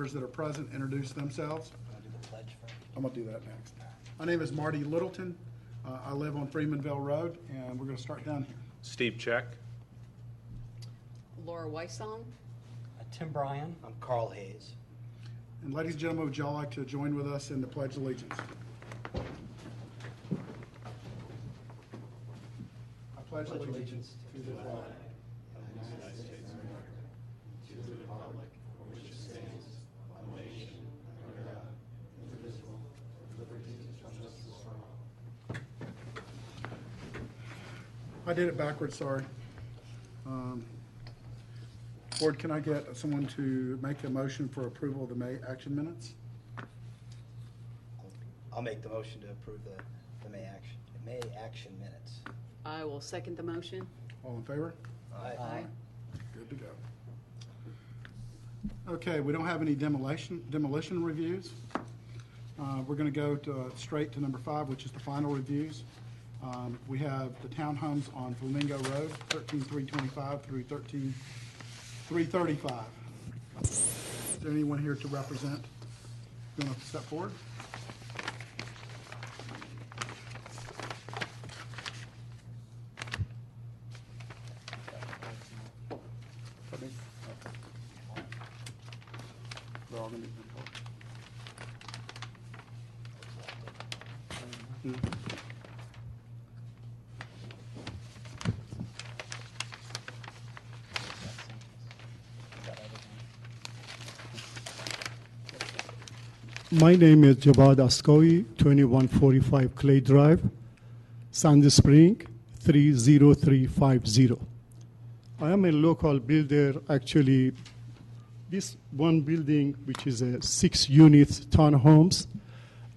members that are present introduce themselves. Want to do the pledge first? I'm going to do that next. My name is Marty Littleton. I live on Freemanville Road, and we're going to start down here. Steve Check. Laura Weissong. Tim Bryan. I'm Carl Hayes. And ladies and gentlemen, would y'all like to join with us in the Pledge of Allegiance? I pledge allegiance to the flag of the United States of America, to the republic for which it stands, one nation, under God, indivisible, with liberty and justice for all. I did it backwards, sorry. Board, can I get someone to make a motion for approval of the May action minutes? I'll make the motion to approve the May action minutes. I will second the motion. All in favor? Aye. Good to go. Okay, we don't have any demolition reviews. We're going to go straight to number 5, which is the final reviews. We have the townhomes on Flamingo Road, 13325 through 13335. Is there anyone here to represent? You want to step forward? They're all going to be My name is Javad Askowi, 2145 Clay Drive, Sandy Spring, 30350. I am a local builder. Actually, this one building, which is a 6-unit townhomes,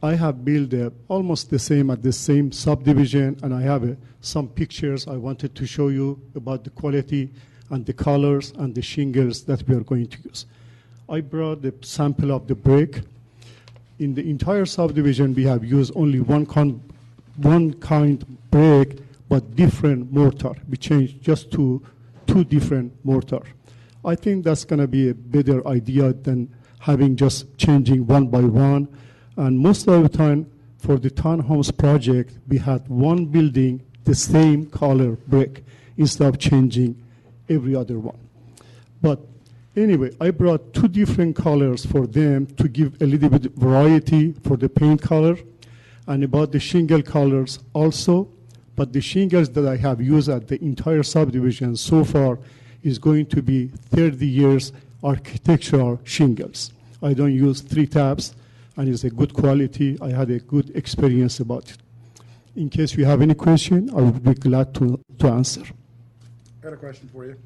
I have built almost the same at the same subdivision, and I have some pictures I wanted to show you about the quality and the colors and the shingles that we are going to use. I brought the sample of the brick. In the entire subdivision, we have used only one kind brick, but different mortar. We changed just to 2 different mortar. I think that's going to be a better idea than having just changing one by one. And most of the time, for the townhomes project, we had one building, the same color brick, instead of changing every other one. But anyway, I brought 2 different colors for them to give a little bit variety for the paint color, and about the shingle colors also. But the shingles that I have used at the entire subdivision so far is going to be 30 years architectural shingles. I don't use 3 tabs, and it's a good quality. I had a good experience about it. In case you have any question, I would be glad to answer. I got a question for you,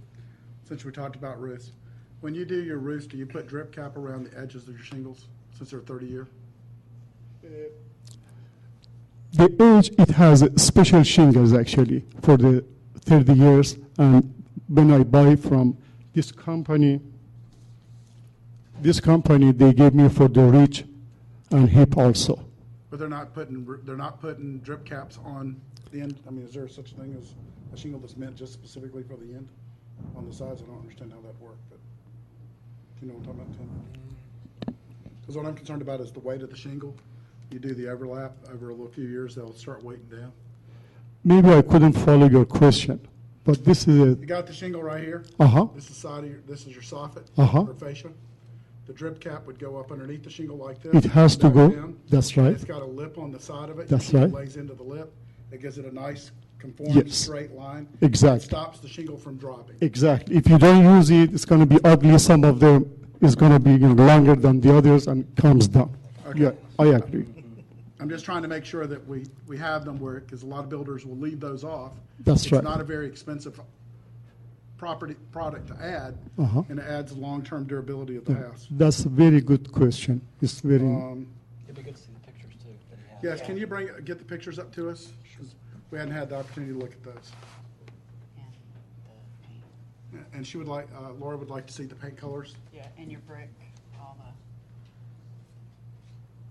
since we talked about roofs. When you do your roofs, do you put drip cap around the edges of your shingles, since they're 30-year? The edge, it has special shingles actually for the 30 years. And when I buy from this company, they gave me for the ridge and hip also. But they're not putting drip caps on the end. I mean, is there such a thing as a shingle that's meant just specifically for the end on the sides? I don't understand how that works, but do you know what I'm talking about, Tim? Because what I'm concerned about is the weight of the shingle. You do the overlap over a few years, they'll start weighting down. Maybe I couldn't follow your question, but this is a. You got the shingle right here. This is this is your soffit or fascia. The drip cap would go up underneath the shingle like this. It has to go. Down. That's right. It's got a lip on the side of it. That's It right. lays into the lip. It gives it a nice conformed straight line. Exactly. It stops the shingle from dropping. Exactly. If you don't use it, it's going to be ugly. Some of them is going to be longer than the others and comes down. Okay. Yeah, I agree. I'm just trying to make sure that we have them where, because a lot of builders will leave those off. That's right. It's not a very expensive product to add, and it adds long-term durability of the house. That's a very good question. It's very. It'd be good to see the pictures too. That he has. Yes, can you get the pictures up to us? 'Cause we hadn't had the opportunity to look at those. And she would like, Laura would like to see the paint colors. Yeah, and your brick, all the.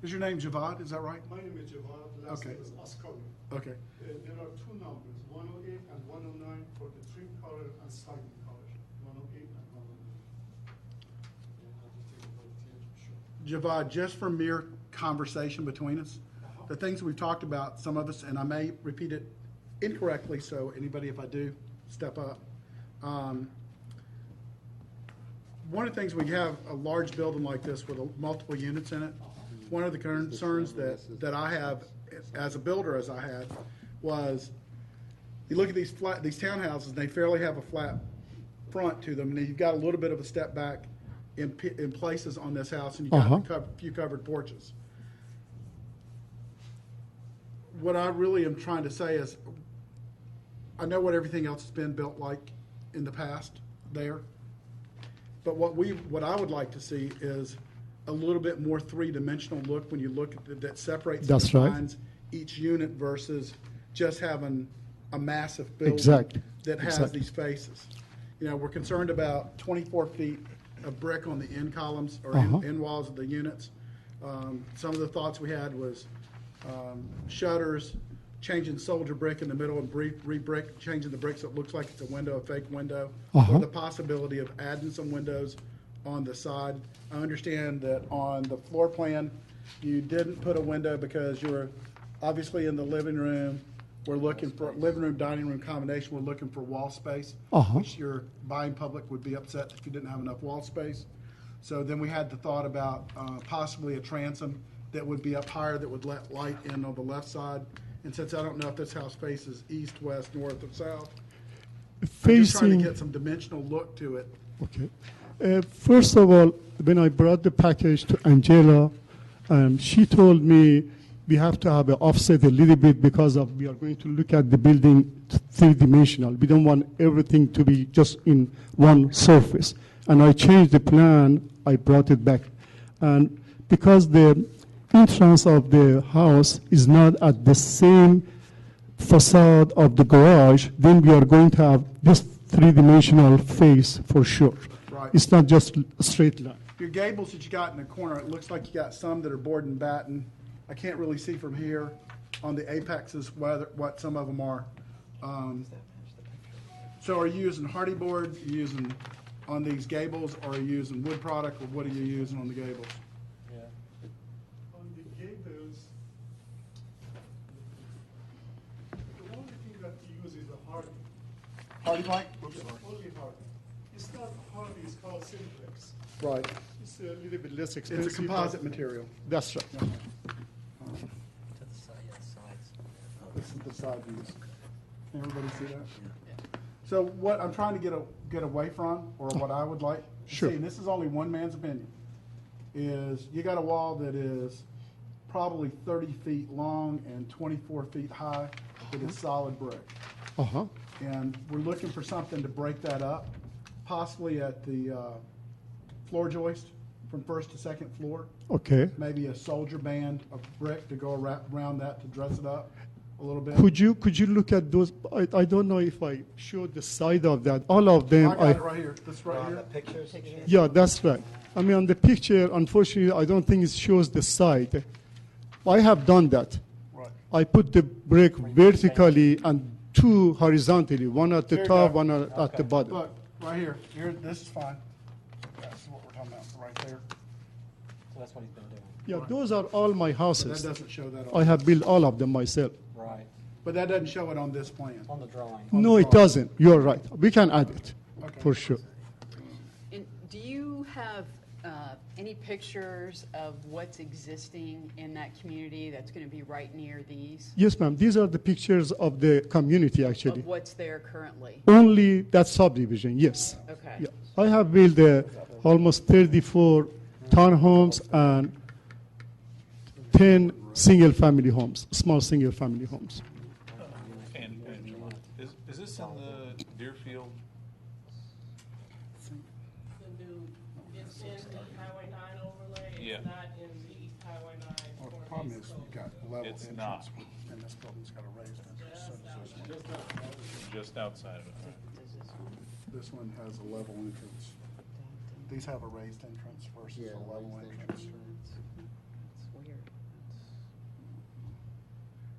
Is your name Javad? Is that right? My name is Javad. Last name is Askowi. Okay. There are 2 numbers, 108 and 109 for the trim color and siding color. 108 and 109. Javad, just for mere conversation between us, the things we've talked about, some of us, and I may repeat it incorrectly, so anybody, if I do, step up. One of the things, we have a large building like this with multiple units in it. One of the concerns that I have as a builder, as I had, was you look at these townhouses, and they fairly have a flat front to them, and you've got a little bit of a step back in places on this house, and you've got a few covered porches. What I really am trying to say is, I know what everything else has been built like in the past there, but what I would like to see is a little bit more three-dimensional look when you look at that separates the That's right. designs, each unit versus just having a massive building that has Exactly. these faces. You know, we're concerned about 24 feet of brick on the end columns or end walls of the units. Some of the thoughts we had was shutters, changing soldier brick in the middle and re-brick, changing the brick so it looks like it's a window, a fake window, or the possibility of adding some windows on the side. I understand that on the floor plan, you didn't put a window because you were obviously in the living room. We're looking for living room, dining room combination. We're looking for wall space, which your buying public would be upset if you didn't have enough wall space. So then we had the thought about possibly a transom that would be up higher that would let light in on the left side. And since I don't know if this house faces east, west, north, or south, I'm just trying to get some dimensional look to it. Okay. First of all, when I brought the package to Angela, she told me we have to have an offset a little bit because we are going to look at the building three-dimensional. We don't want everything to be just in one surface. And I changed the plan. I brought it back. And because the entrance of the house is not at the same facade of the garage, then we are going to have this three-dimensional face for sure. Right. It's not just a straight line. Your gables that you got in the corner, it looks like you got some that are board and batten. I can't really see from here on the apexes what some of them are. So are you using hardy board, you using on these gables, or are you using wood product, or what are you using on the gables? On the gables, the only thing that we use is a hardy. Hardy plank? Only hardy. It's not hardy, it's called simplex. Right. It's a little bit less expensive. It's a composite material. That's right. This is the side views. Can everybody see that? So what I'm trying to get away from, or what I would like to Sure. see, and this is only one man's opinion, is you got a wall that is probably 30 feet long and 24 feet high. It is solid brick. Uh-huh. And we're looking for something to break that up, possibly at the floor joist from first to second floor. Okay. Maybe a soldier band of brick to go around that to dress it up a little bit. Could you look at those? I don't know if I showed the side of that. All of them. I got it right here. This right On the here. pictures? Yeah, that's right. I mean, on the picture, unfortunately, I don't think it shows the side. I have done that. Right. I put the brick vertically and two horizontally, one at the There you top, go. one at the bottom. Look, right here. Here, this is fine. This is what we're talking about, right there. So that's what he's been doing. Yeah, those are all my But that houses. doesn't show that I on, have built all of them myself. Right. but that doesn't show it on this plan. On the drawing. No, it doesn't. You're right. We can add it, Okay. for sure. And do you have any pictures of what's existing in that community that's going to be right near these? Yes, ma'am. These are the pictures of the community, actually. Of what's there currently? Only that subdivision, yes. Okay. Yeah. I have built almost 34 townhomes and 10 single-family homes, small single-family homes. And is this in the Deerfield? The new, it's in the Highway 9 overlay, Yeah. it's not in the East Highway 9. Well, the or problem East is Coast. you've got level It's entrance, not. and this building's got a raised entrance. So does this one. Just outside of it. All right. This one has a level entrance. These have a raised entrance versus a level entrance.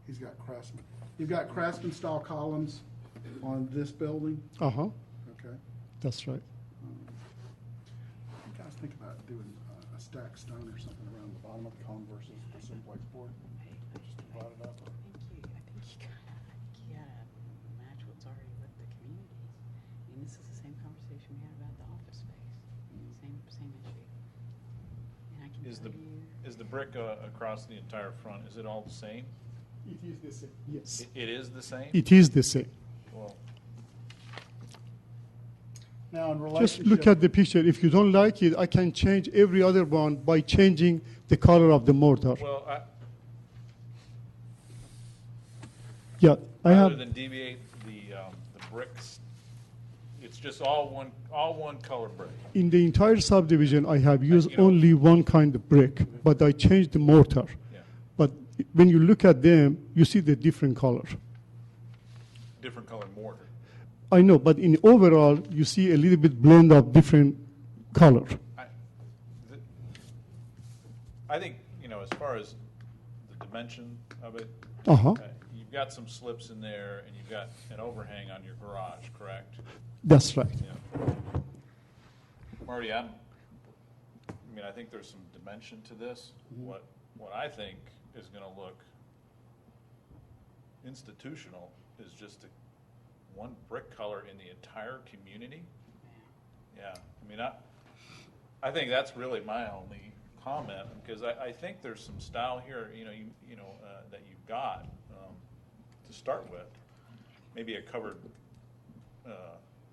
He's got Craftsman. You've got Craftsman style columns on this building. Uh-huh. Okay. That's right. You guys think about doing a stacked stone or something around the bottom of the column versus the simplex board. Brought it up. I think you gotta match what's already with the community. I mean, this is the same conversation we had about the office space. Same issue. And I can Is tell you. is the brick across the entire front, is it all the same? It is the same. Yes. It is the same? It is the same. Well, Now, in Just relationship. look at the picture. If you don't like it, I can change every other one by changing the color of the mortar. well, Yeah, I rather have. than deviate the bricks, it's just all one color brick. In the entire subdivision, I have used you know- only one kind of brick, but I changed the mortar. Yeah. But when you look at them, you see the different color. Different color mortar. I know, but in overall, you see a little bit blend of different color. I think, as far as the dimension of it, Uh-huh. you've got some slips in there, and you've got an overhang on your garage, correct? That's right. Yeah. Marty, I think there's some dimension to this. What I think is going to look institutional is just one brick color in the entire community. Yeah, I think that's really my only comment, because I think there's some style here, that you've got to start with. Maybe a covered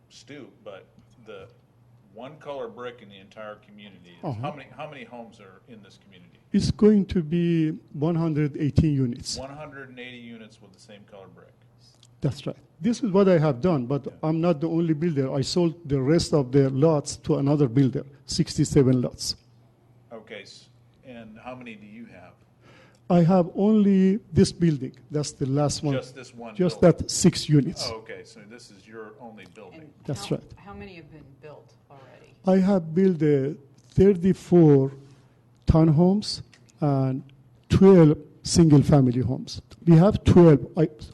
stoop, but the one color brick in the entire community. Uh-huh. How many homes are in this community? It's going to be 118 units. 180 units with the same color brick. That's right. This is what I have done, but I'm not the only builder. I sold the rest of the lots to another builder, 67 lots. Okay, and how many do you have? I have only this building. That's the last one. Just this one Just building? that 6 units. Oh, okay, so this is your only building. And That's how- right. How many have been built already? I have built 34 townhomes and 12 single-family homes. We have 12.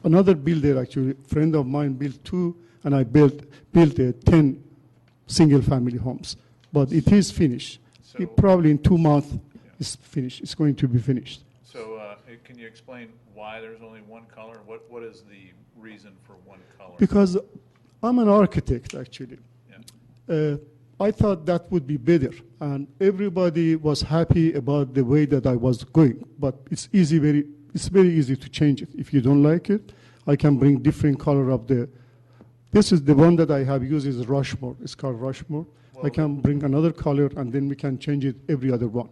Another builder, actually, a friend of mine, built 2, and I built 10 single-family homes. But it is finished. So- Probably in 2 months, it's finished. It's going to be finished. So can you explain why there's only one color? What is the reason for one color? Because I'm an architect, actually. Yeah. I thought that would be better, and everybody was happy about the way that I was going. But it's very easy to change it. If you don't like it, I can bring different color of the. This is the one that I have used is Rushmore. It's called Rushmore. I Well, can bring another color, and then we can change it every other one.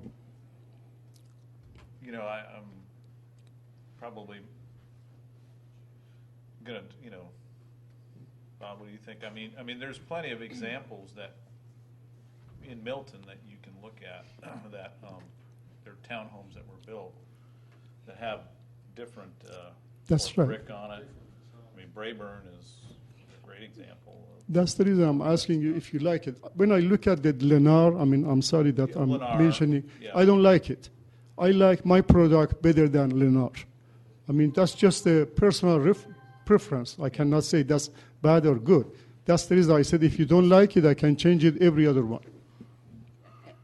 I'm probably gonna, Bob, what do you think? I mean, there's plenty of examples that in Milton that you can look at that there are townhomes that were built that have different That's more right. brick on it. I mean, Brayburn is a great example. That's the reason I'm asking you if you like it. When I look at the Lennar, I'm sorry that Yeah, I'm Lennar, mentioning, yeah. I don't like it. I like my product better than Lennar. That's just a personal preference. I cannot say that's bad or good. That's the reason I said if you don't like it, I can change it every other one.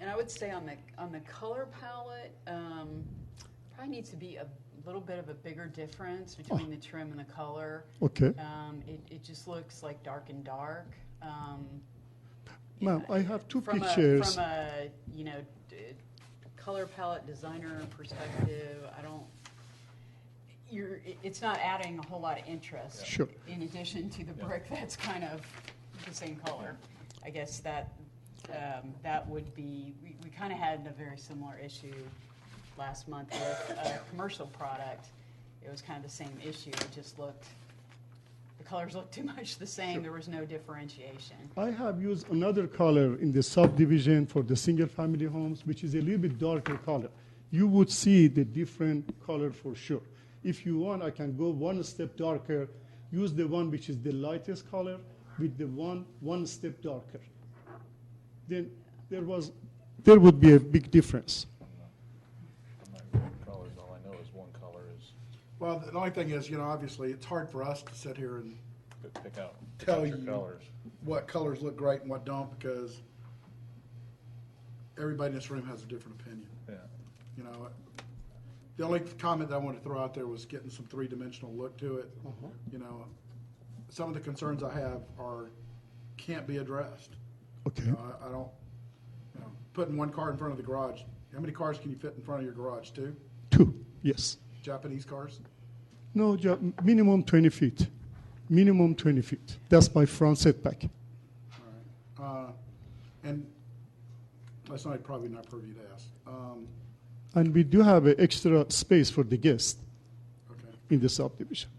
And I would say on the color palette, probably needs to be a little bit of a bigger difference between the trim and the color. Okay. It just looks like dark and dark. Ma'am, I have 2 From pictures. From a color palette designer perspective, it's not adding a whole lot of interest. Sure. In addition to the brick that's kind of the same color. I guess that would be, we kind of had a very similar issue last month with a commercial product. It was kind of the same issue. It just the colors looked too much the same. Sure. There was no differentiation. I have used another color in the subdivision for the single-family homes, which is a little bit darker color. You would see the different color for sure. If you want, I can go one step darker, use the one which is the lightest color with the one step darker. Then there would be a big difference. I'm not good with colors. All I know is one color is Well, the only thing is, obviously, it's hard for us to sit here and pick out Tell your you. colors. what colors look great and what don't, because everybody in this room has a different opinion. Yeah. You know, the only comment that I wanted to throw out there was getting some three-dimensional look to it. You know, some of the concerns I have can't be addressed. Okay. You know, I don't, you know, putting one car in front of the garage, how many cars can you fit in front of your garage? Two? 2, yes. Japanese cars? No, minimum 20 feet. Minimum 20 feet. That's my front setback. All right. And that's not probably not purview to ask. And we do have an extra space for the guests Okay. in the subdivision.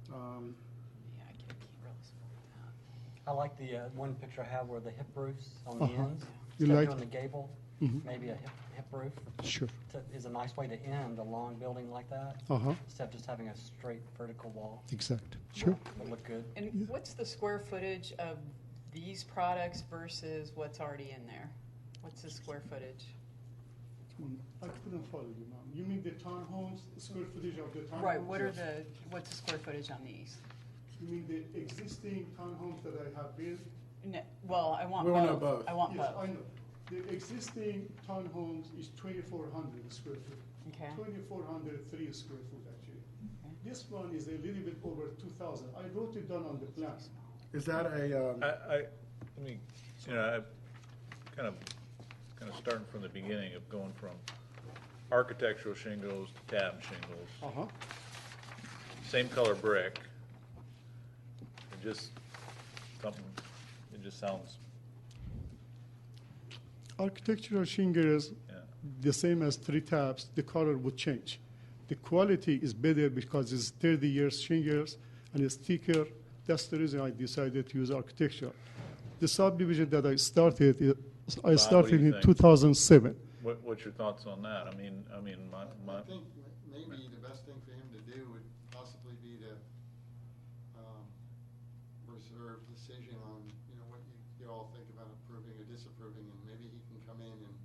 Yeah, I can't really support that. I like the one picture I have where the hip roofs on the Uh-huh. ends. You Instead like- of doing the gable, Mhm. maybe a hip roof Sure. is a nice way to end a long building like that. Uh-huh. Instead of just having a straight vertical wall. Exact. Sure. Would look good. And what's the square footage of these products versus what's already in there? What's the square footage? I couldn't follow you, ma'am. You mean the townhomes, the square footage of the townhomes? Right, what's Yes. the square footage on these? You mean the existing townhomes that I have built? No, well, I want We wanna know both. both. I want Yes, both. I know. The existing townhomes is 2,400 square foot. Okay. 2,403 square foot, actually. Okay. This one is a little bit over 2,000. I wrote it down on the plan. Is that I mean, you know, I kind of starting from the beginning of going from architectural shingles to tab shingles, Uh-huh. same color brick. It just sounds, Architectural shingles, yeah. the same as 3 tabs, the color would change. The quality is better because it's 30 years shingles and it's thicker. That's the reason I decided to use architectural. The subdivision that I started what do in you think? 2007. What's your thoughts on that? I mean, I think maybe the best thing for him to do would possibly be to reserve decision on, you know, what you all think about approving or disapproving, and maybe he can come in and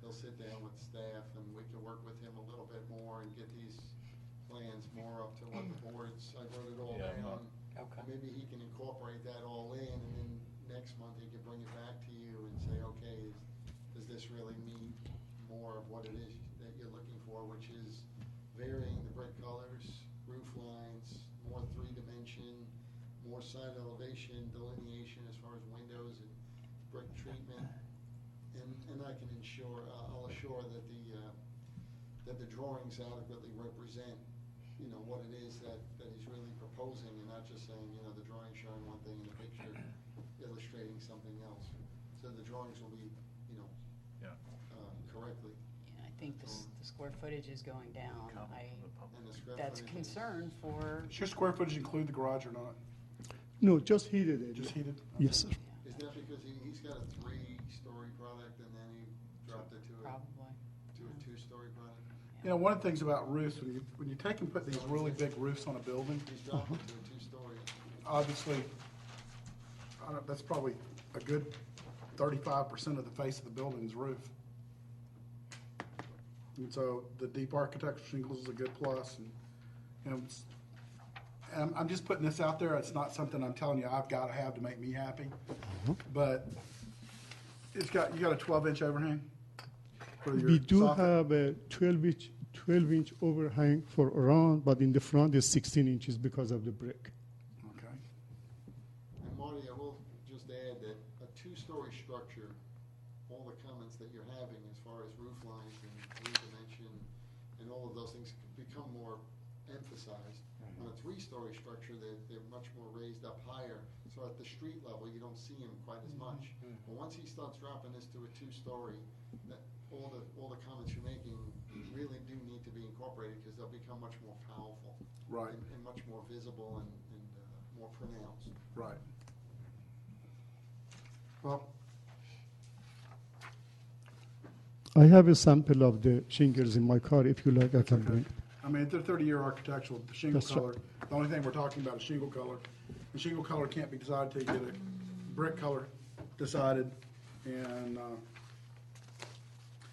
he'll sit down with staff and we can work with him a little bit more and get these plans more up to what the boards, I wrote it all Yeah, down. Okay. Maybe he can incorporate that all in, and then next month he can bring it back to you and say, okay, does this really meet more of what it is that you're looking for, which is varying the brick colors, roof lines, more 3-dimension, more side elevation delineation as far as windows and brick treatment. And I can I'll assure that the drawings adequately represent, you know, what it is that he's really proposing, and not just saying, you know, the drawing showing one thing and the picture illustrating something else. So the drawings will be, you know, Yeah. correctly. Yeah, I think the square footage is going down. And the square That's a footage is- concern for, does your square footage include the garage or not? No, just heated area. Just heated? Yes, sir. Is that because he's got a 3-story product and then he dropped it to a probably. 2-story product? You know, one of the things about roofs, when you take and put these really big roofs on a building, He's dropped it to a 2-story. obviously, that's probably a good 35% of the face of the building's roof. And so the deep architectural shingles is a good plus. And, you know, I'm just putting this out there. It's not something I'm telling you I've got to have to make me happy. But you got a 12-inch overhang for your We do soffit? have a 12-inch overhang for around, but in the front is 16 inches because of the brick. Okay. And Marty, I will just add that a 2-story structure, all the comments that you're having as far as roof lines and 3-dimension and all of those things become more emphasized. On a 3-story structure, they're much more raised up higher, so at the street level, you don't see them quite as much. But once he starts dropping this to a 2-story, that all the comments you're making really do need to be incorporated, because they'll become much more powerful. Right. And much more visible and more pronounced. Right. Well, I have a sample of the shingles in my car. If you like, I can bring it. I mean, they're 30-year architectural, the shingle That's right. color. The only thing we're talking about is shingle color. The shingle color can't be decided till you get a brick color decided, and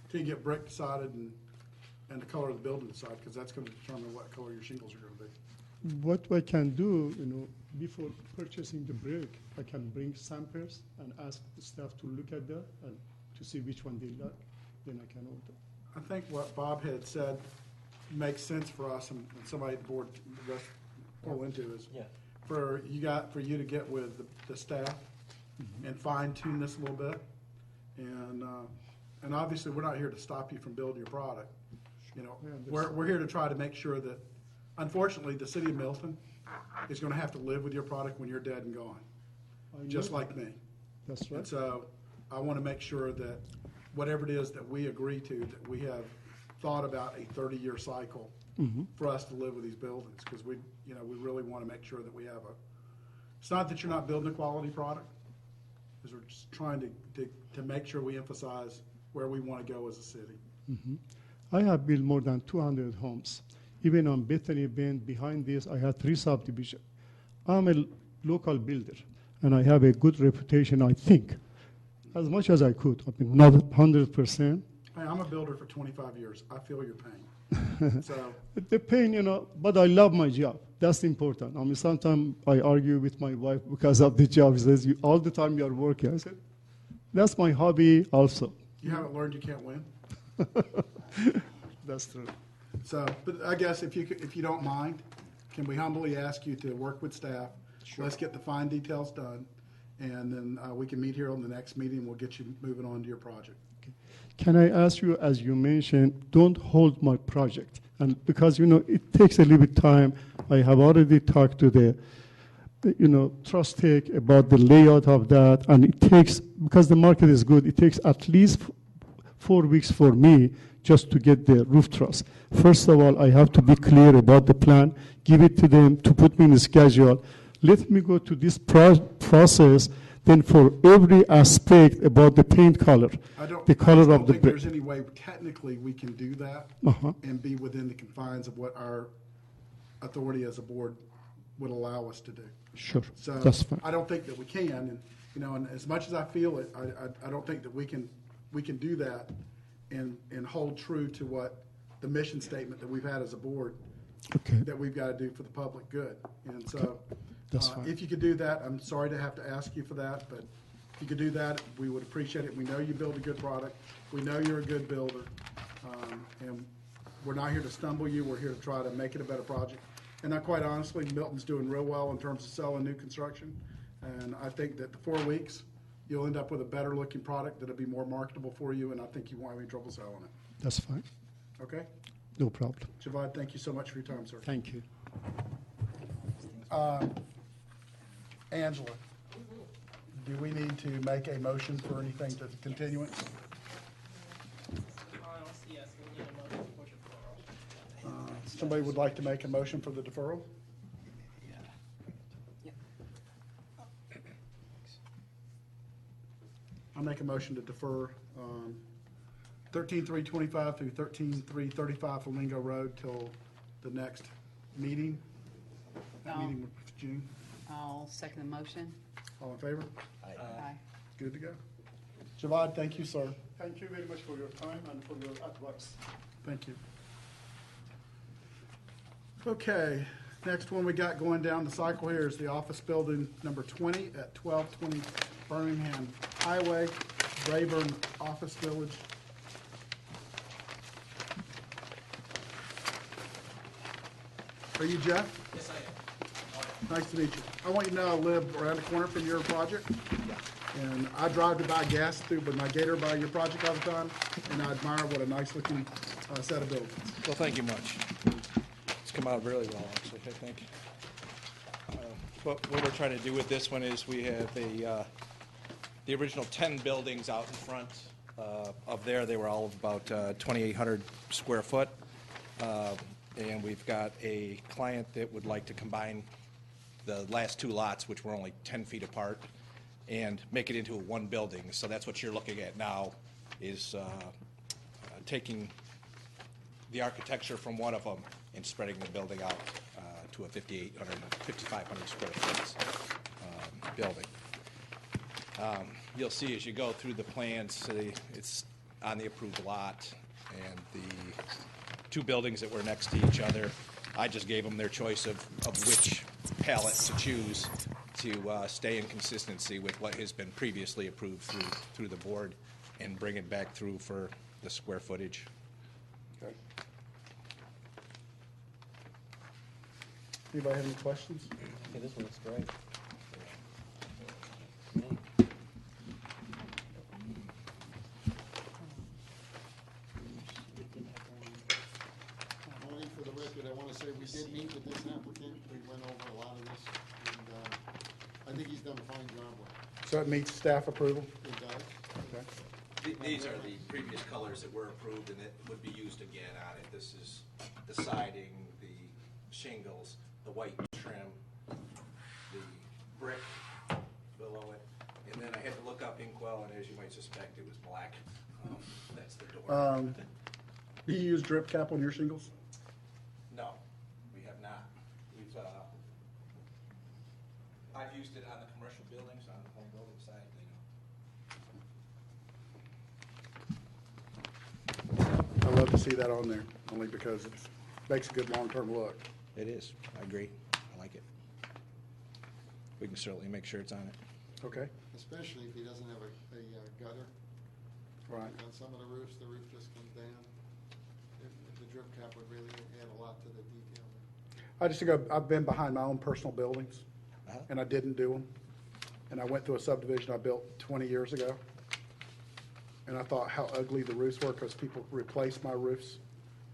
till you get brick decided and the color of the building decided, because that's going to determine what color your shingles are going to be. What I can do, before purchasing the brick, I can bring samples and ask the staff to look at that and to see which one they like, then I can order. I think what Bob had said makes sense for us, and somebody at the board, the rest pull into is Yeah. for you to get with the staff and fine tune this a little bit. And obviously, we're not here to stop you from building your product. You know, we're here to try to make sure that, unfortunately, the city of Milton is gonna have to live with your product when you're dead and gone, I just know like me. That's And right. so I want to make sure that whatever it is that we agree to, that we have thought about a 30-year cycle for us to live with these buildings, because we really want to make sure that we have it's not that you're not building a quality product, because we're just trying to make sure we emphasize where we want to go as a city. I have built more than 200 homes. Even on Bethany Bend, behind this, I have 3 subdivisions. I'm a local builder, and I have a good reputation, I think, as much as I could. I mean, not 100%. Hey, I'm a builder for 25 years. I feel your pain. So, The pain, but I love my job. That's important. I mean, sometimes I argue with my wife because of the job. She says, all the time you are working. I said, that's my hobby also. you haven't learned you can't win. That's true. So, but I guess if you don't mind, can we humbly ask you to work with staff? Sure. Let's get the fine details done, and then we can meet here on the next meeting. We'll get you moving on to your project. Can I ask you, as you mentioned, don't hold my project? And because, it takes a little bit time. I have already talked to the trust tech about the layout of that, and it takes, because the market is good, it takes at least 4 weeks for me just to get the roof truss. First of all, I have to be clear about the plan, give it to them to put me in the schedule. Let me go to this process, then for every aspect about the paint color, the color I of don't the think brick. there's any way technically we can do that and be within the confines of what our authority as a board would allow us to do. Sure, So that's fine. I don't think that we can, and as much as I feel it, I don't think that we can do that and hold true to what the mission statement that we've had as a board Okay, that we've got to do for the public good. And so, that's fine. if you could do that, I'm sorry to have to ask you for that, but if you could do that, we would appreciate it. We know you build a good product. We know you're a good builder. And we're not here to stumble you. We're here to try to make it a better project. And quite honestly, Milton's doing real well in terms of selling new construction. And I think that the 4 weeks, you'll end up with a better looking product that'll be more marketable for you, and I think you won't have any trouble selling it. That's fine. Okay? No problem. Javad, thank you so much for your time, sir. Thank you. Angela, do we need to make a motion for anything to continuance? Yes, we need a motion to push it forward. Somebody would like to make a motion for the deferral? I'll make a motion to defer 13/3/25 through 13/3/35 Flamingo Road till the next meeting. That Oh. meeting was June. I'll second the motion. All in favor? Aye. Good to go. Javad, thank you, sir. Thank you very much for your time and for your advice. Thank you. Okay, next one we got going down the cycle here is the office building number 20 at 1220 Birmingham Highway, Rayburn Office Village. Are you Jeff? Yes, I am. Nice to meet you. I want you to know I live around the corner from your project. And I drive to buy gas through with my gator by your project all the time, and I admire what a nice looking set of buildings. Well, thank you much. It's come out really well, actually, I think. What we're trying to do with this one is we have the original 10 buildings out in front. Of there, they were all of about 2,800 square foot. And we've got a client that would like to combine the last 2 lots, which were only 10 feet apart, and make it into one building. So that's what you're looking at now, is taking the architecture from one of them and spreading the building out to a 5,500 square foot building. You'll see as you go through the plans, it's on the approved lot, and the 2 buildings that were next to each other, I just gave them their choice of which palette to choose to stay in consistency with what has been previously approved through the board and bring it back through for the square footage. Okay. Anybody have any questions? Okay, this one looks great. Only for the record, I want to say we did meet with this applicant. We went over a lot of this, and I think he's done a fine job with it. So it meets staff approval? It does. Okay. These are the previous colors that were approved, and it would be used again on it. This is the siding, the shingles, the white trim, the brick below it. And then I had to look up Inkwell, and as you might suspect, it was black. That's the door. Do you use drip cap on your shingles? No, we have not. I've used it on the commercial buildings, on the home building side, I love to see that on there, only because it makes a good long-term look. It is, I agree. I like it. We can certainly make sure it's on it. Okay, Especially if he doesn't have a gutter. right. On some of the roofs, the roof just comes down. The drip cap would really add a lot to the detail. I just think I've been behind my own personal buildings, and I didn't do them. And I went through a subdivision I built 20 years ago. And I thought how ugly the roofs were because people replaced my roofs.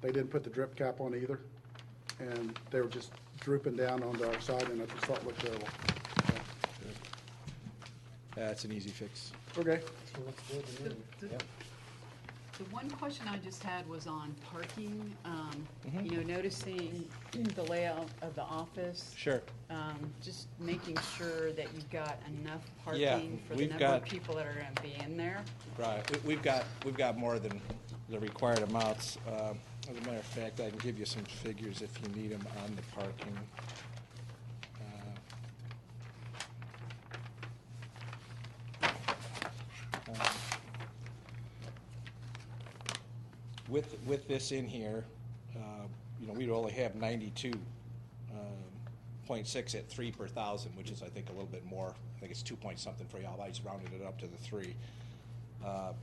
They didn't put the drip cap on either. And they were just drooping down onto our side, and I just thought it looked terrible. That's an easy fix. Okay. This one looks good to me. The- Yep. The one question I just had was on parking. You know, noticing the layout of the office. Sure. Just making sure that you've got enough Yeah, parking for the we've number of got- people that are gonna be in there. Right. We've got more than the required amounts. As a matter of fact, I can give you some figures if you need them on the parking. With this in here, you know, we'd only have 92.6 at 3 per thousand, which is, I think, a little bit more. I think it's 2 point something for y'all. I just rounded it up to the 3.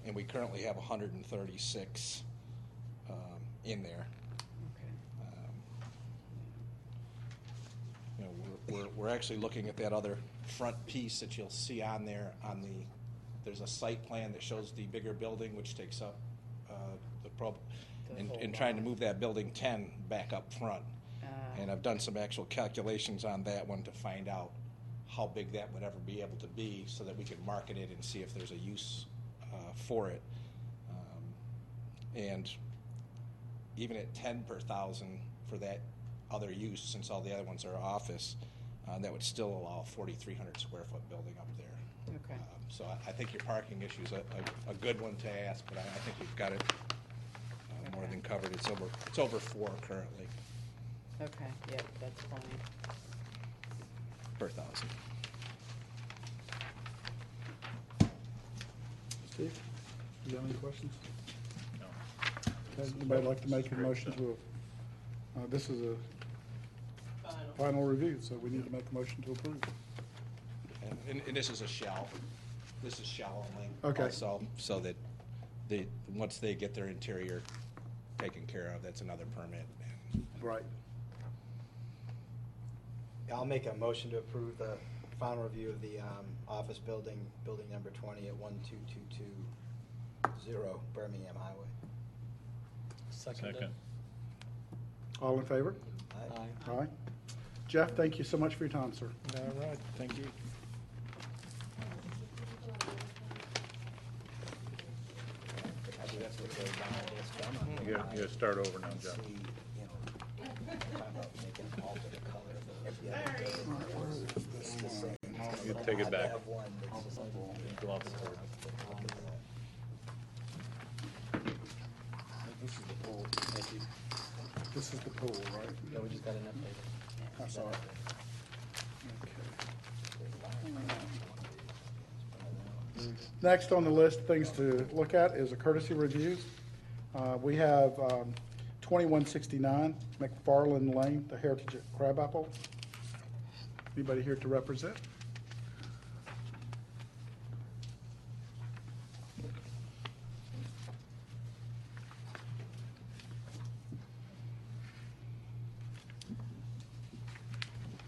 And we currently have 136 in there. You know, we're actually looking at that other front piece that you'll see on there. There's a site plan that shows the bigger building, which takes up and trying to move that building 10 back up front. And I've done some actual calculations on that one to find out how big that would ever be able to be, so that we can market it and see if there's a use for it. And even at 10 per thousand for that other use, since all the other ones are office, that would still allow a 4,300 square foot building up there. Okay. So I think your parking issue is a good one to ask, but I think we've got it more than covered. It's over 4 currently Okay, yeah, that's fine. per thousand. Steve, you got any questions? No. Okay, anybody like to make a motion to, this is a final review, so we need to make a motion to approve. And this is a shell. This is shell only. Okay. Also, so that once they get their interior taken care of, that's another permit. Right. I'll make a motion to approve the final review of the office building, building number 20 at 12220 Birmingham Highway. Second. All in favor? Aye. Aye. Jeff, thank you so much for your time, sir. All right, thank you. Actually, that's what goes down with this. So I'm not You gonna gotta start over now, and Jeff. see, you know, talking about making an alternate color of every other building. It's the same. You take it I'd back. have one that's just like- Go off the board. This is the pool. Thank you. This is the pool, right? Yeah, we just got an update. I saw it. Next on the list, things to look at is a courtesy reviews. We have 2169 McFarland Lane, the Heritage at Crabapple. Anybody here to represent?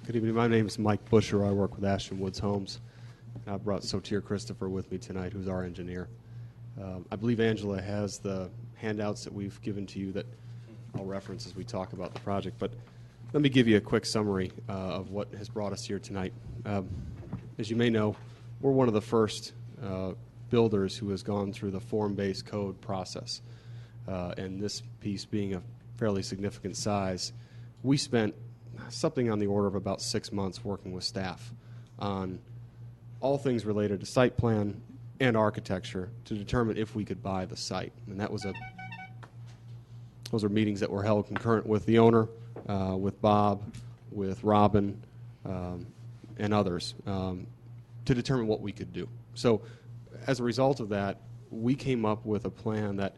Good evening. My name is Mike Busher. I work with Ashton Woods Homes. And I brought Sotir Christopher with me tonight, who's our engineer. I believe Angela has the handouts that we've given to you that I'll reference as we talk about the project. But let me give you a quick summary of what has brought us here tonight. As you may know, we're one of the first builders who has gone through the form-based code process. And this piece being a fairly significant size, we spent something on the order of about 6 months working with staff on all things related to site plan and architecture to determine if we could buy the site. And that was those are meetings that were held concurrent with the owner, with Bob, with Robin, and others to determine what we could do. So as a result of that, we came up with a plan that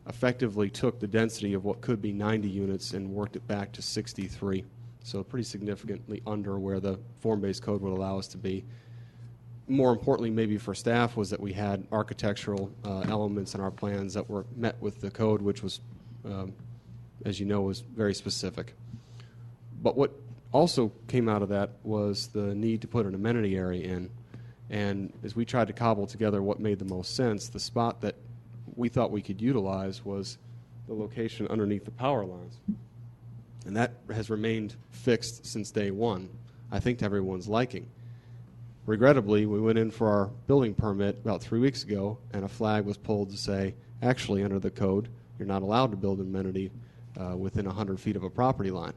effectively took the density of what could be 90 units and worked it back to 63. So pretty significantly under where the form-based code would allow us to be. More importantly, maybe for staff, was that we had architectural elements in our plans that were met with the code, which was, as you know, was very specific. But what also came out of that was the need to put an amenity area in. And as we tried to cobble together what made the most sense, the spot that we thought we could utilize was the location underneath the power lines. And that has remained fixed since day one, I think to everyone's liking. Regrettably, we went in for our building permit about 3 weeks ago, and a flag was pulled to say, actually, under the code, you're not allowed to build an amenity within 100 feet of a property line.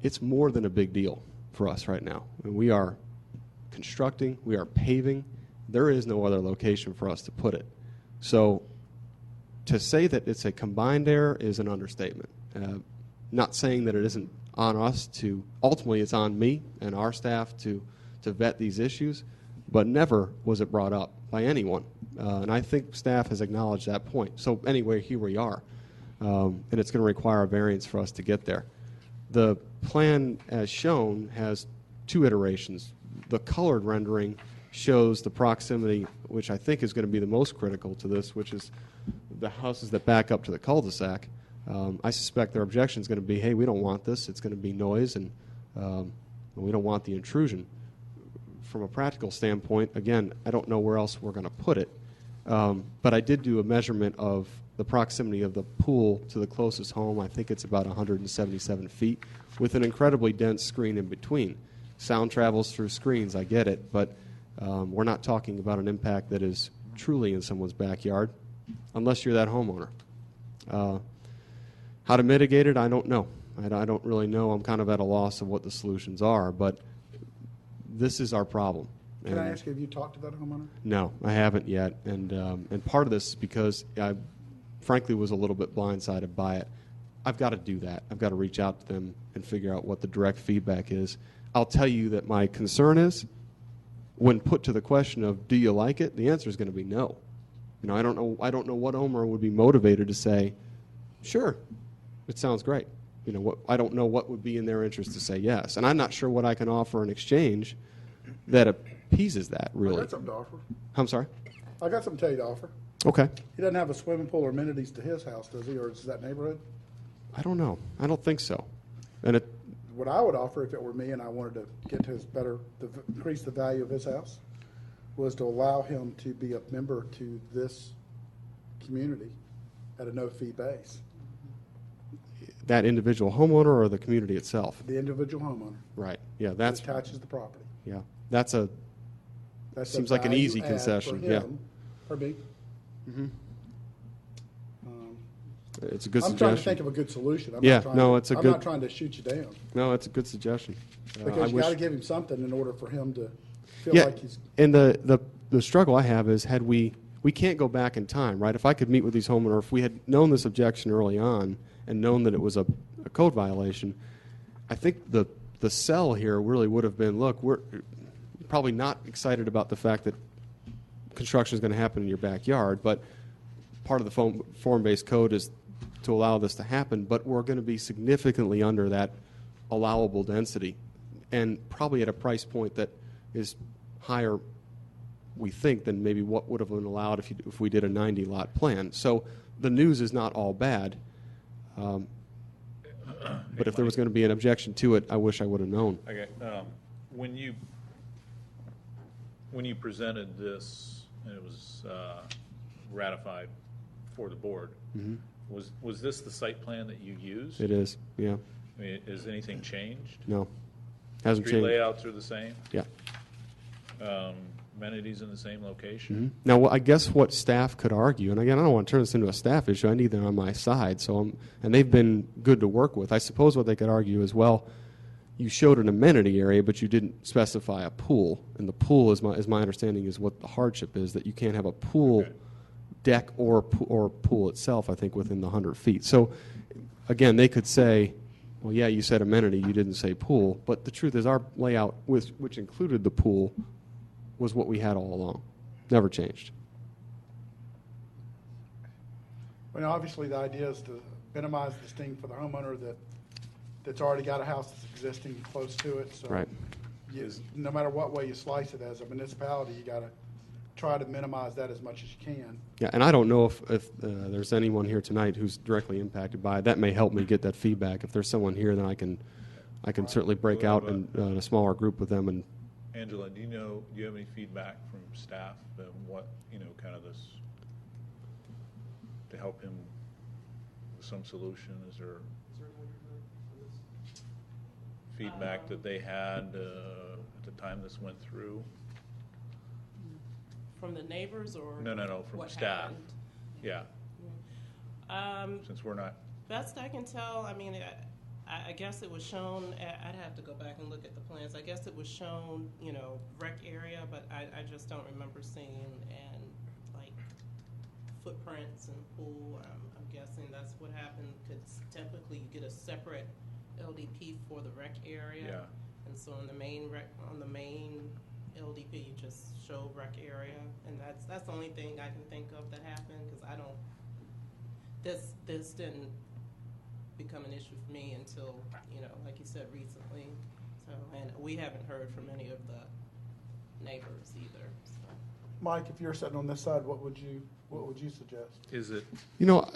It's more than a big deal for us right now. And we are constructing, we are paving. There is no other location for us to put it. So to say that it's a combined error is an understatement. Not saying that it isn't on us to, ultimately it's on me and our staff to vet these issues, but never was it brought up by anyone. And I think staff has acknowledged that point. So anyway, here we are. And it's going to require a variance for us to get there. The plan as shown has 2 iterations. The colored rendering shows the proximity, which I think is going to be the most critical to this, which is the houses that back up to the cul-de-sac. I suspect their objection is going to be, hey, we don't want this. It's going to be noise, and we don't want the intrusion. From a practical standpoint, again, I don't know where else we're going to put it. But I did do a measurement of the proximity of the pool to the closest home. I think it's about 177 feet with an incredibly dense screen in between. Sound travels through screens, I get it, but we're not talking about an impact that is truly in someone's backyard unless you're that homeowner. How to mitigate it, I don't know. I don't really know. I'm kind of at a loss of what the solutions are, but this is our problem. Can I ask you, have you talked to that homeowner? No, I haven't yet, and part of this is because I, frankly, was a little bit blindsided by it. I've got to do that. I've got to reach out to them and figure out what the direct feedback is. I'll tell you that my concern is, when put to the question of, do you like it, the answer is going to be no. You know, I don't know what homeowner would be motivated to say, sure, it sounds great. You know, I don't know what would be in their interest to say yes, and I'm not sure what I can offer in exchange that appeases that, really. I got something to offer. I'm sorry? I got something to tell you to offer. Okay. He doesn't have a swimming pool or amenities to his house, does he, or is that neighborhood? I don't know. I don't think so. And What I would offer, if it were me and I wanted to get his increase the value of his house, was to allow him to be a member to this community at a no-fee base. that individual homeowner or the community itself? The individual homeowner. Right. Yeah, that's attaches the property. yeah. That's a That's seems a like an value easy add concession. for Yeah. him, or me. It's a good I'm suggestion. trying to think of a good solution. I'm Yeah, not trying no, to, it's a I'm good- not trying to shoot you down, No, it's a good suggestion. I because you wish- got to give him something in order for him to feel yeah, like he's. and the struggle I have is had we can't go back in time, right? If I could meet with these homeowners, if we had known this objection early on and known that it was a code violation, I think the sell here really would have been, look, we're probably not excited about the fact that construction is going to happen in your backyard, but part of the form-based code is to allow this to happen, but we're going to be significantly under that allowable density and probably at a price point that is higher, we think, than maybe what would have been allowed if we did a 90-lot plan. So the news is not all bad. But if there was going to be an objection to it, I wish I would have known. Okay, when you presented this, and it was ratified for the board, was this the site plan that you used? It is, yeah. I mean, has anything changed? No, hasn't Street changed. layouts are the same? Yeah. Amenities in the same location? Now, I guess what staff could argue, and again, I don't want to turn this into a staff issue. I need them on my side, and they've been good to work with. I suppose what they could argue is, well, you showed an amenity area, but you didn't specify a pool, and the pool, is my understanding, is what the hardship is, that you can't have a pool deck or pool itself, I think, within the 100 feet. So, again, they could say, well, yeah, you said amenity, you didn't say pool, but the truth is our layout, which included the pool, was what we had all along. Never changed. Well, obviously, the idea is to minimize the sting for the homeowner that's already got a house that's existing close to it. So Right. no matter what way you slice it, as a municipality, you got to try to minimize that as much as you can. Yeah, and I don't know if there's anyone here tonight who's directly impacted by it. That may help me get that feedback. If there's someone here, then I can certainly break out in a smaller group with them. And Angela, do you have any feedback from staff on what, kind of this, to help him with some solution? Is there feedback that they had at the time this went through? From the neighbors or? No, from what staff. happened? Yeah, since we're not, Best I can tell, I mean, I guess it was shown, I'd have to go back and look at the plans. I guess it was shown, rec area, but I just don't remember seeing like footprints and pool. I'm guessing that's what happened, because typically you get a separate LDP for the rec area. yeah. And so on the main LDP, you just show rec area, and that's the only thing I can think of that happened, because I don't, this didn't become an issue for me until, like you said, recently. So, and we haven't heard from any of the neighbors either, so. Mike, if you're sitting on this side, what would you suggest? Is it,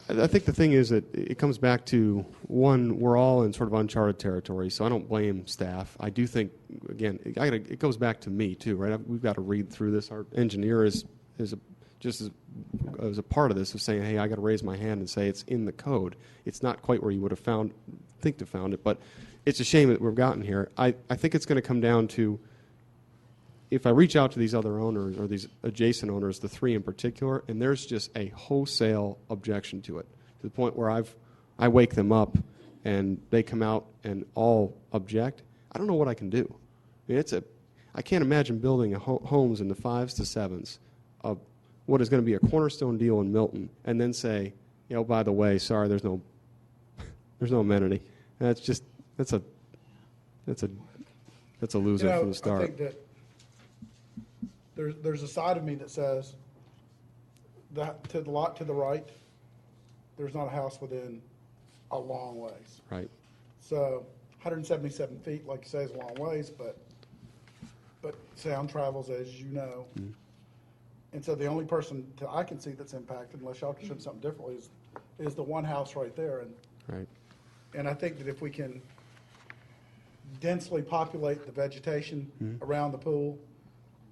I think the thing is that it comes back to, one, we're all in sort of uncharted territory, so I don't blame staff. I do think, again, it goes back to me too, right? We've got to read through this. Our engineer is just as a part of this of saying, hey, I got to raise my hand and say it's in the code. It's not quite where you would have found it, but it's a shame that we've gotten here. I think it's going to come down to, if I reach out to these other owners or these adjacent owners, the three in particular, and there's just a wholesale objection to it, to the point where I wake them up and they come out and all object, I don't know what I can do. I mean, I can't imagine building homes in the 5s to 7s of what is going to be a cornerstone deal in Milton, and then say, by the way, sorry, there's no amenity. And that's a loser from the start. I think that there's a side of me that says that to the lot to the right, there's not a house within a long ways. Right. So 177 feet, like you say, is a long ways, but sound travels, as you know. Mm-hmm. And so the only person I can see that's impacted, unless y'all can show something differently, is the one house right there. Right. And I think that if we can densely populate the vegetation around the pool,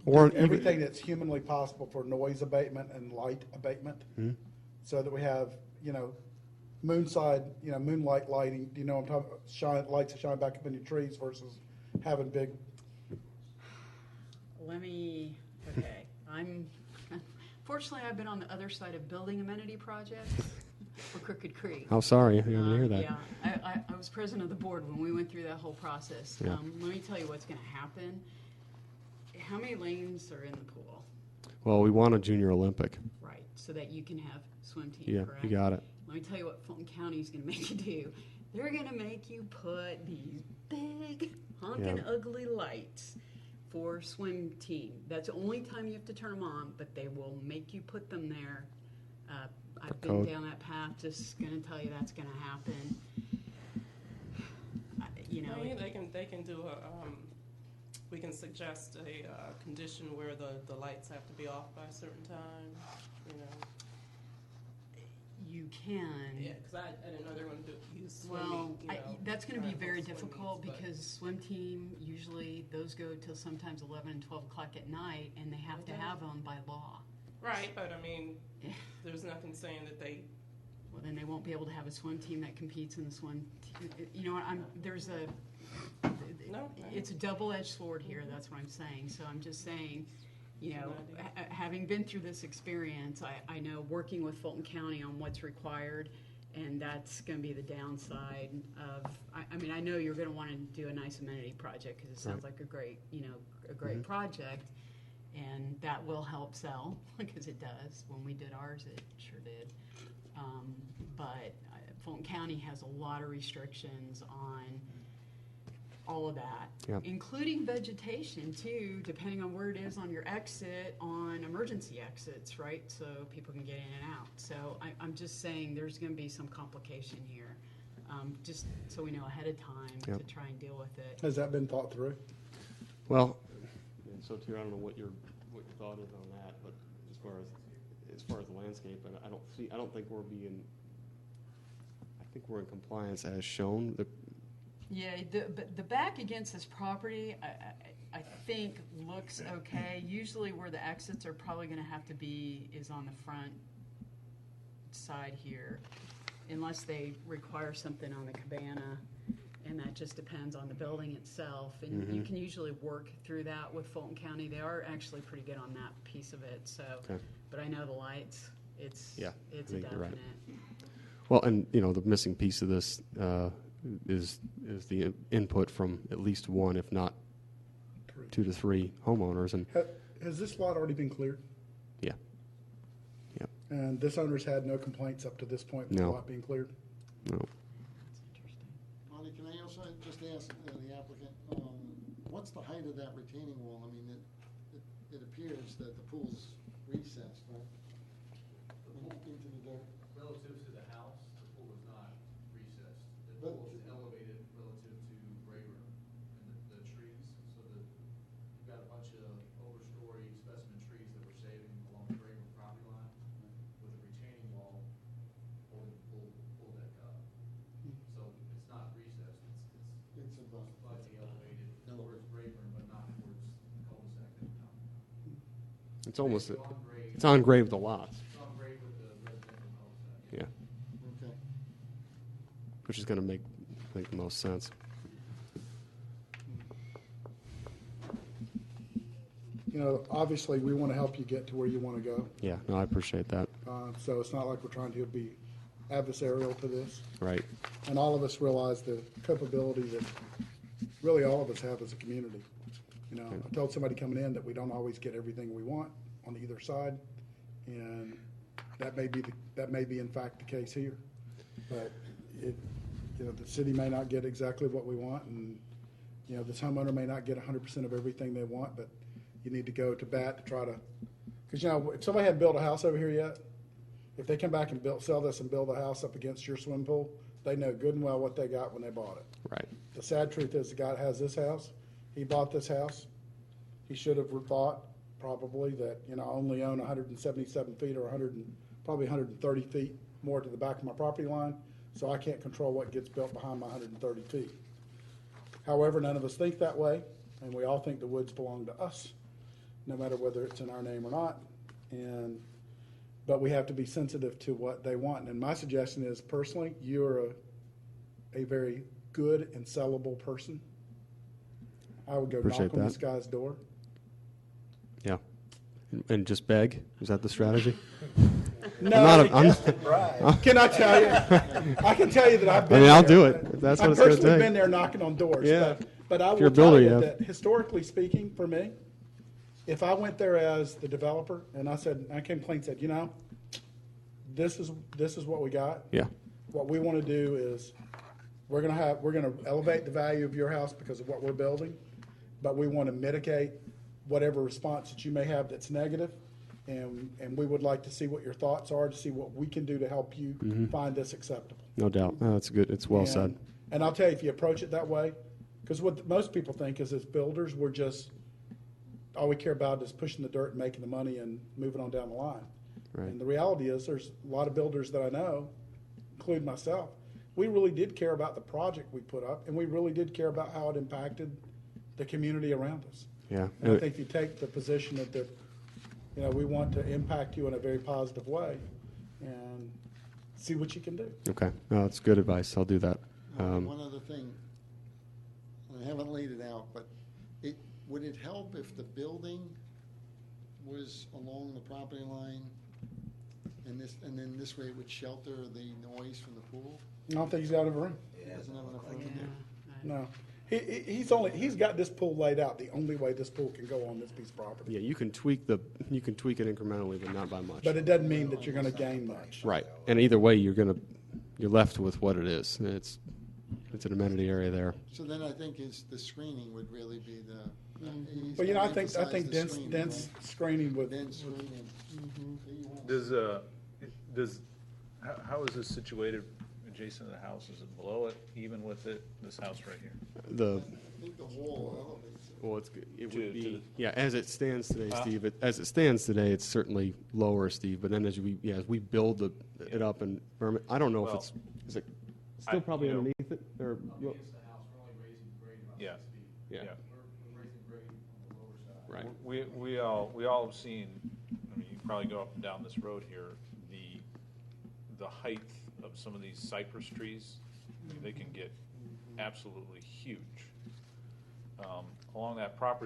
Or do everything that's humanly possible for noise abatement and light abatement, so that we have, moonlight lighting, what I'm talking about, lights that shine back up in your trees versus having big. Fortunately, I've been on the other side of building amenity projects for Crooked Creek. How sorry, I didn't hear that. Yeah, I was president of the board when we went through that whole process. Yeah. Let me tell you what's going to happen. How many lanes are in the pool? Well, we want a junior Olympic. Right, so that you can have swim team, Yeah, correct? you got it. Let me tell you what Fulton County is going to make you do. They're going to make you put these big, honking, ugly lights for swim team. That's the only time you have to turn them on, but they will make you put them there. I've been down that path, just going to tell you that's going to happen. They can do we can suggest a condition where the lights have to be off by a certain time, You can. Yeah, because I didn't know they were going to use swimming, you know, that's gonna be trying to very hold swim difficult meets, but- because swim team, usually those go till sometimes 11 and 12 o'clock at night, and they have to Okay. have them by law. Right, but I mean, Yeah. there's nothing saying that they, Well, then they won't be able to have a swim team that competes in the swim, you know, No, it's a double-edged sword here, that's what I'm saying. So I'm just saying, you know, having been through this experience, I know working with Fulton County on what's required, and that's gonna be the downside of, I mean, I know you're gonna wanna do a nice amenity project, because it sounds like a great, you know, a great project, and that will help sell, because it does. When we did ours, it sure did. But Fulton County has a lot of restrictions on all of that, Yep. including vegetation too, depending on where it is on your exit, on emergency exits, right? So people can get in and out. So I'm just saying there's gonna be some complication here, just so we know ahead of time to Yep. try and deal with it. Has that been thought through? Well, and so too, I don't know what your thought is on that, but as far as the landscape, and I don't think we're being, I think we're in compliance as shown. Yeah, the back against this property, I think looks okay. Usually where the exits are probably gonna have to be is on the front side here, unless they require something on the cabana, and that just depends on the building itself. And you can usually work through that with Fulton County. They are actually pretty good on that piece of it, so. Okay. But I know the lights, it's Yeah, a I think you're right. definite. Well, and you know, the missing piece of this is the input from at least one, if not 2 to 3 homeowners, and Has this lot already been cleared? yeah, And this owner's had no complaints up to this point with the No. lot being cleared? no, That's interesting. Monty, can I also just ask the applicant, what's the height of that retaining wall? I mean, it appears that the pool's recessed, right? Into the dirt. Relative to the house, the pool is not recessed. The But- pool is elevated relative to Rayburn and the trees, so that you've got a bunch of overstory specimen trees that we're saving along the Rayburn property line with a retaining wall holding the pool deck up. So it's not recessed, It's above. slightly elevated towards Rayburn, but not towards the cul-de-sac that we're talking about. it's almost Basically on grade, it's on grade with the lots. it's on grade with the residential cul-de-sac. Yeah, Okay. which is going to make the most sense. You know, obviously, we want to help you get to where you want to go. Yeah, no, I appreciate that. So it's not like we're trying to be adversarial to this. Right. And all of us realize the capability that really all of us have as a community. You know, I told somebody coming in that we don't always get everything we want on either side, and that may be in fact the case here. But you know, the city may not get exactly what we want, and you know, this homeowner may not get 100% of everything they want, but you need to go to bat to try to, because you know, if somebody hadn't built a house over here yet, if they come back and sell this and build a house up against your swimming pool, they know good and well what they got when they bought it. Right. The sad truth is, the guy that has this house, he bought this house. He should have thought probably that, you know, I only own 177 feet or probably 130 feet more to the back of my property line, so I can't control what gets built behind my 130 feet. However, none of us think that way, and we all think the woods belong to us, no matter whether it's in our name or not. But we have to be sensitive to what they want. And my suggestion is, personally, you're a very good and sellable person. I would go Appreciate knock on that. this guy's door. Yeah. And just beg? Is that the strategy? No, I'm can I tell you? I can tell you that I've been I mean, I'll there. do it, if that's what I've it's gonna personally take. been there knocking on doors. Yeah. But I If you're will a tell builder, you you that historically speaking, for me, if I went there as the developer and I came clean and said, you know, this is what we got. Yeah. What we want to do is we're going to elevate the value of your house because of what we're building, but we want to mitigate whatever response that you may have that's negative, and we would like to see what your thoughts are to see what we can do to help you find this acceptable. No doubt. No, that's good. It's well said. And I'll tell you, if you approach it that way, because what most people think is as builders, all we care about is pushing the dirt and making the money and moving on down the line. Right. And the reality is there's a lot of builders that I know, including myself, we really did care about the project we put up, and we really did care about how it impacted the community around us. Yeah. And I think if you take the position that we want to impact you in a very positive way and see what you can do. Okay. No, that's good advice. I'll do that. One other thing, I haven't laid it out, but would it help if the building was along the property line and then this way it would shelter the noise from the pool? I don't think he's got enough room. Doesn't have enough room? No. He's got this pool laid out the only way this pool can go on this piece of property. Yeah, you can tweak it incrementally, but not by much. But it doesn't mean that you're gonna gain much. Right. And either way, you're left with what it is. It's an amenity area there. So then I think the screening would really be the. he's But gotta I think emphasize the dense screening, dense right? screening would. Dense screening. So you won't- How is this situated adjacent to the house? Is it below it, even with this house right here? I think the wall elevates it. Well, it would To be, the- yeah, as it stands today, Steve, as it stands today, it's certainly lower, Steve, but then as we build it up and I don't know if Well, is it still probably you know- underneath it, or? Up against the house, we're only raising the grade about Yeah. 6 feet. Yeah. We're raising grade on the lower side. Right. We all have seen, I mean, you can probably go up and down this road here, the height of some of these cypress trees, I mean, they can get absolutely huge. Along that property